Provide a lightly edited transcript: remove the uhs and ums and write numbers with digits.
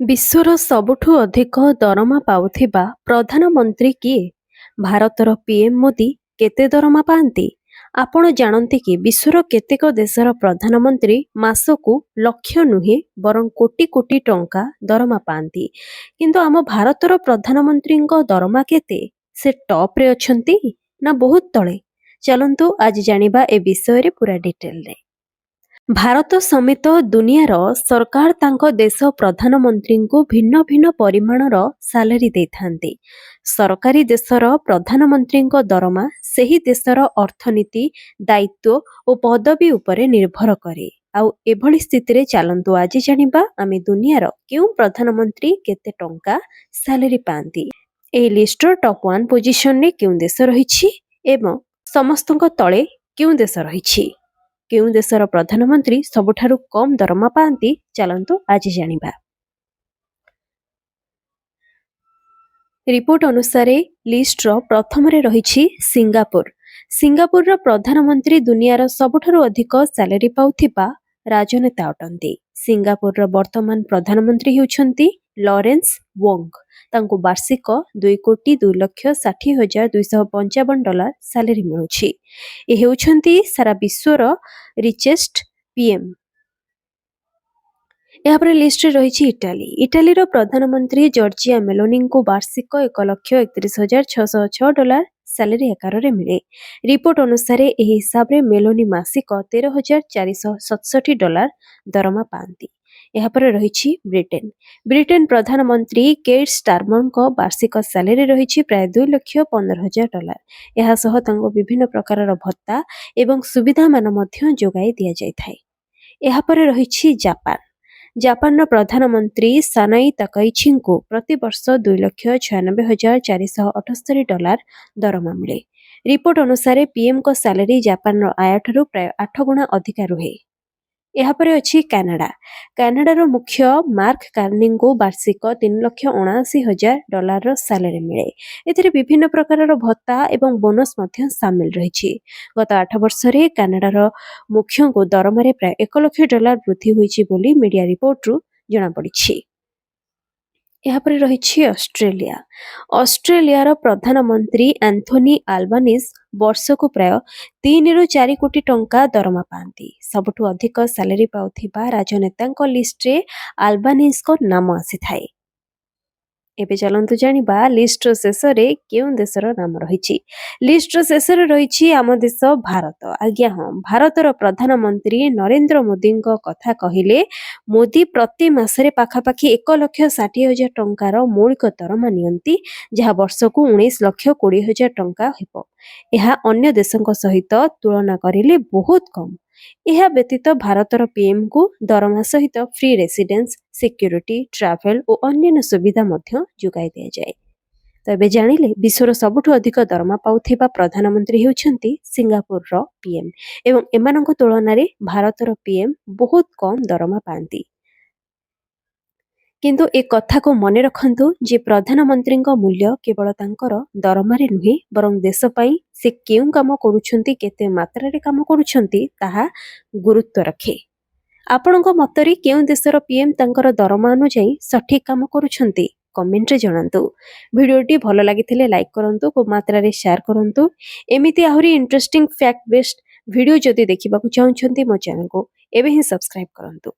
ବିଶ୍ୱର ସବୁଠୁ ଅଧିକ ଦରମା ପାଉଥିବା ପ୍ରଧାନମନ୍ତ୍ରୀ କିଏ? ଭାରତର ପିଏମ୍ ମୋଦି କେତେ ଦରମା ପାଆନ୍ତି? ଆପଣ ଜାଣନ୍ତି କି ବିଶ୍ୱର କେତେକ ଦେଶର ପ୍ରଧାନମନ୍ତ୍ରୀ ମାସକୁ ଲକ୍ଷ ନୁହେଁ ବରଂ କୋଟି କୋଟି ଟଙ୍କା ଦରମା ପାଆନ୍ତି। କିନ୍ତୁ ଆମ ଭାରତର ପ୍ରଧାନମନ୍ତ୍ରୀଙ୍କ ଦରମା କେତେ? ସେ ଟପ୍ରେ ଅଛନ୍ତି ନା ବହୁତ ତଳେ? ଚାଲନ୍ତୁ ଆଜି ଜାଣିବା ଏ ବିଷୟରେ ପୁରା ଡିଟେଲରେ। ଭାରତ ସମେତ ଦୁନିଆର ସରକାର ତାଙ୍କ ଦେଶ ପ୍ରଧାନମନ୍ତ୍ରୀଙ୍କୁ ଭିନ୍ନ ଭିନ୍ନ ପରିମାଣର ସାଲାରୀ ଦେଇଥାନ୍ତି। ସରକାରୀ ଦେଶର ପ୍ରଧାନମନ୍ତ୍ରୀଙ୍କ ଦରମା ସେହି ଦେଶର ଅର୍ଥନୀତି, ଦାୟିତ୍ୱ ଓ ପଦବୀ ଉପରେ ନିର୍ଭର କରେ। ଆଉ ଏଭଳି ସ୍ଥିତିରେ ଚାଲନ୍ତୁ ଆଜି ଜାଣିବା ଆମେ ଦୁନିଆର କେଉଁ ପ୍ରଧାନମନ୍ତ୍ରୀ କେତେ ଟଙ୍କା ସାଲାରୀ ପାଆନ୍ତି। ଏହି ଲିଷ୍ଟର ଟପ୍ 1 ପୋଜିସନରେ କେଉଁ ଦେଶ ରହିଛି ଏବଂ ସମସ୍ତଙ୍କ ତଳେ କେଉଁ ଦେଶ ରହିଛି। କେଉଁ ଦେଶର ପ୍ରଧାନମନ୍ତ୍ରୀ ସବୁଠାରୁ କମ୍ ଦରମା ପାଆନ୍ତି ଚାଲନ୍ତୁ ଆଜି ଜାଣିବା। ରିପୋର୍ଟ ଅନୁସାରେ ଲିଷ୍ଟର ପ୍ରଥମରେ ରହିଛି ସିଙ୍ଗାପୁର। ସିଙ୍ଗାପୁରର ପ୍ରଧାନମନ୍ତ୍ରୀ ଦୁନିଆର ସବୁଠାରୁ ଅଧିକ ସାଲାରୀ ପାଉଥିବା ରାଜନେତା ଅଟନ୍ତି। ସିଙ୍ଗାପୁରର ବର୍ତ୍ତମାନ ପ୍ରଧାନମନ୍ତ୍ରୀ ହେଉଛନ୍ତି ଲରେନ୍ସ ୱୋଙ୍ଗ। ତାଙ୍କୁ ବାର୍ଷିକ $2,60,255 ସାଲାରୀ ମିଳୁଛି। ଏ ହେଉଛନ୍ତି ସାରା ବିଶ୍ୱର ରିଚେଷ୍ଟ ପିଏମ୍। ଏହାପରେ ଲିଷ୍ଟରେ ରହିଛି ଇଟାଲୀ। ଇଟାଲୀର ପ୍ରଧାନମନ୍ତ୍ରୀ ଜର୍ଜିଆ ମେଲୋନିଙ୍କୁ ବାର୍ଷିକ $1,31,606 ସାଲାରୀ ଆକାରରେ ମିଳେ। ରିପୋର୍ଟ ଅନୁସାରେ ଏହି ହିସାବରେ ମେଲୋନି ମାସିକ $13,467 ଦରମା ପାଆନ୍ତି। ଏହାପରେ ରହିଛି ବ୍ରିଟେନ। ବ୍ରିଟେନ ପ୍ରଧାନମନ୍ତ୍ରୀ କେର୍ ଷ୍ଟାରମରଙ୍କ ବାର୍ଷିକ ସାଲାରୀ ରହିଛି ପ୍ରାୟ $2,15,000। ଏହା ସହ ତାଙ୍କୁ ବିଭିନ୍ନ ପ୍ରକାରର ଭତ୍ତା ଏବଂ ସୁବିଧାମାନ ମଧ୍ୟ ଯୋଗାଇ ଦିଆଯାଇଥାଏ। ଏହାପରେ ରହିଛି ଜାପାନ। ଜାପାନର ପ୍ରଧାନମନ୍ତ୍ରୀ ସାନାଇ ତାକାଇଚିଙ୍କୁ ପ୍ରତିବର୍ଷ $2,96,478 ଦରମା ମିଳେ। ରିପୋର୍ଟ ଅନୁସାରେ ପିଏମ୍ଙ୍କ ସାଲାରୀ ଜାପାନର ଆୟଠାରୁ ପ୍ରାୟ 8 ଗୁଣା ଅଧିକା ରୁହେ। ଏହାପରେ ଅଛି କାନାଡା। କାନାଡାର ମୁଖ୍ୟ ମାର୍କ କାର୍ନିଙ୍କୁ ବାର୍ଷିକ $3,79,000 ସାଲାରୀ ମିଳେ। ଏଥିରେ ବିଭିନ୍ନ ପ୍ରକାରର ଭତ୍ତା ଏବଂ ବୋନସ୍ ମଧ୍ୟ ସାମିଲ ରହିଛି। ଗତ 8 ବର୍ଷରେ କାନାଡାର ମୁଖ୍ୟଙ୍କୁ ଦରମାରେ ପ୍ରାୟ $1,00,000 ବୃଦ୍ଧି ହୋଇଛି ବୋଲି ମିଡିଆ ରିପୋର୍ଟରୁ ଜଣାପଡ଼ିଛି। ଏହାପରେ ରହିଛି ଅଷ୍ଟ୍ରେଲିଆ। ଅଷ୍ଟ୍ରେଲିଆର ପ୍ରଧାନମନ୍ତ୍ରୀ ଆନ୍ଥୋନି ଆଲବାନିସ୍ ବର୍ଷକୁ ପ୍ରାୟ 3ରୁ 4 କୋଟି ଟଙ୍କା ଦରମା ପାଆନ୍ତି। ସବୁଠୁ ଅଧିକ ସାଲାରୀ ପାଉଥିବା ରାଜନେତାଙ୍କ ଲିଷ୍ଟରେ ଆଲବାନିସ୍ଙ୍କ ନାମ ଆସିଥାଏ। ଏବେ ଚାଲନ୍ତୁ ଜାଣିବା ଲିଷ୍ଟର ଶେଷରେ କେଉଁ ଦେଶର ନାମ ରହିଛି। ଲିଷ୍ଟର ଶେଷରେ ରହିଛି ଆମ ଦେଶ ଭାରତ। ଆଜ୍ଞା ହଁ, ଭାରତର ପ୍ରଧାନମନ୍ତ୍ରୀ ନରେନ୍ଦ୍ର ମୋଦିଙ୍କ କଥା କହିଲେ ମୋଦି ପ୍ରତି ମାସରେ ପାଖାପାଖି $1,60,000 ଟଙ୍କାର ମୌଳିକ ଦରମା ନିଅନ୍ତି, ଯାହା ବର୍ଷକୁ $19,20,000 ଟଙ୍କା ହେବ। ଏହା ଅନ୍ୟ ଦେଶଙ୍କ ସହିତ ତୁଳନା କରିଲେ ବହୁତ କମ୍। ଏହା ବ୍ୟତୀତ ଭାରତର ପିଏମ୍ଙ୍କୁ ଦରମା ସହିତ ଫ୍ରି ରେସିଡେନ୍ସ, ସିକ୍ୟୁରିଟି, ଟ୍ରାଭେଲ ଓ ଅନ୍ୟାନ୍ୟ ସୁବିଧା ମଧ୍ୟ ଯୋଗାଇ ଦିଆଯାଏ। ତ ଏବେ ଜାଣିଲେ ବିଶ୍ୱର ସବୁଠୁ ଅଧିକ ଦରମା ପାଉଥିବା ପ୍ରଧାନମନ୍ତ୍ରୀ ହେଉଛନ୍ତି ସିଙ୍ଗାପୁରର ପିଏମ୍ ଏବଂ ଏମାନଙ୍କ ତୁଳନାରେ ଭାରତର ପିଏମ୍ ବହୁତ କମ୍ ଦରମା ପାଆନ୍ତି। କିନ୍ତୁ ଏ କଥାକୁ ମନେ ରଖନ୍ତୁ ଯେ ପ୍ରଧାନମନ୍ତ୍ରୀଙ୍କ ମୂଲ୍ୟ କେବଳ ତାଙ୍କର ଦରମାରେ ନୁହେଁ ବରଂ ଦେଶ ପାଇଁ ସେ କେଉଁ କାମ କରୁଛନ୍ତି, କେତେ ମାତ୍ରାରେ କାମ କରୁଛନ୍ତି ତାହା ଗୁରୁତ୍ୱ ରଖେ। ଆପଣଙ୍କ ମତରେ କେଉଁ ଦେଶର ପିଏମ୍ ତାଙ୍କର ଦରମା ଅନୁଯାୟୀ ସଠିକ୍ କାମ କରୁଛନ୍ତି? କମେଣ୍ଟରେ ଜଣାନ୍ତୁ। ଭିଡ଼ିଓଟି ଭଲ ଲାଗିଥିଲେ ଲାଇକ୍ କରନ୍ତୁ ଓ ମାତ୍ରାରେ ସେୟାର କରନ୍ତୁ। ଏମିତି ଆହୁରି ଇଣ୍ଟରେଷ୍ଟିଂ ଫ୍ୟାକ୍ଟ ବେସ୍ଡ ଭିଡ଼ିଓ ଯଦି ଦେଖିବାକୁ ଚାହୁଁଛନ୍ତି ମୋ ଚ୍ୟାନେଲକୁ ଏବେ ହିଁ ସବସ୍କ୍ରାଇବ୍ କରନ୍ତୁ।